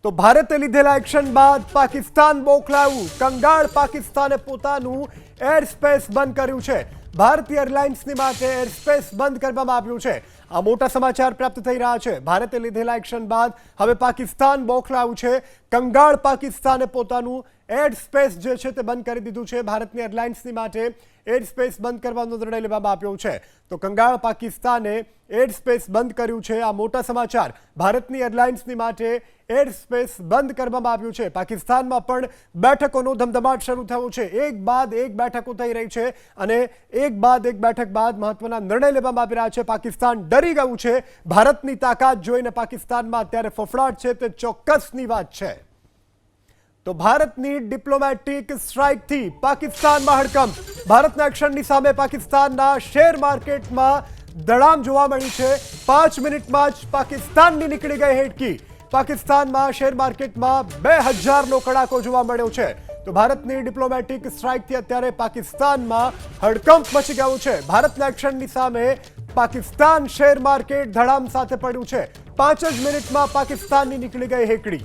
તો ભારતે લીધેલા એક્શન બાદ પાકિસ્તાન બોખલાયું. કંગાળ પાકિસ્તાને પોતાનું એર સ્પેસ બંધ કર્યું છે. ભારતીય એરલાઇન્સની માટે એર સ્પેસ બંધ કરવામાં આવ્યું છે. આ મોટા સમાચાર પ્રાપ્ત થઈ રહ્યા છે. ભારતે લીધેલા એક્શન બાદ હવે પાકિસ્તાન બોખલાયું છે. કંગાળ પાકિસ્તાને પોતાનું એર સ્પેસ જે છે તે બંધ કરી દીધું છે. ભારતની એરલાઇન્સની માટે એર સ્પેસ બંધ કરવાનો નિર્ણય લેવામાં આવ્યો છે. તો કંગાળ પાકિસ્તાને એર સ્પેસ બંધ કર્યું છે. આ મોટા સમાચાર. ભારતની એરલાઇન્સની માટે એર સ્પેસ બંધ કરવામાં આવ્યું છે. પાકિસ્તાનમાં પણ બેઠકોનો ધમધમાટ શરૂ થયો છે. એક બાદ એક બેઠકો થઈ રહી છે અને એક બાદ એક બેઠક બાદ મહત્વના નિર્ણય લેવામાં આવી રહ્યા છે. પાકિસ્તાન ડરી ગયું છે. ભારતની તાકાત જોઈને પાકિસ્તાનમાં અત્યારે ફફડાટ છે તે ચોક્કસની વાત છે. તો ભારતની ડિપ્લોમેટિક સ્ટ્રાઇકથી પાકિસ્તાનમાં હડકંપ. ભારતના એક્શનની સામે પાકિસ્તાનના શેર માર્કેટમાં દડામ જોવા મળી છે. 5 મિનિટમાં જ પાકિસ્તાનની નીકળી ગઈ હેડકી. પાકિસ્તાનમાં શેર માર્કેટમાં 2000નો કડાકો જોવા મળ્યો છે. તો ભારતની ડિપ્લોમેટિક સ્ટ્રાઇકથી અત્યારે પાકિસ્તાનમાં હડકંપ મચી ગયો છે. ભારતના એક્શનની સામે પાકિસ્તાન શેર માર્કેટ ધડામ સાથે પડ્યું છે. 5 જ મિનિટમાં પાકિસ્તાનની નીકળી ગઈ હેકડી.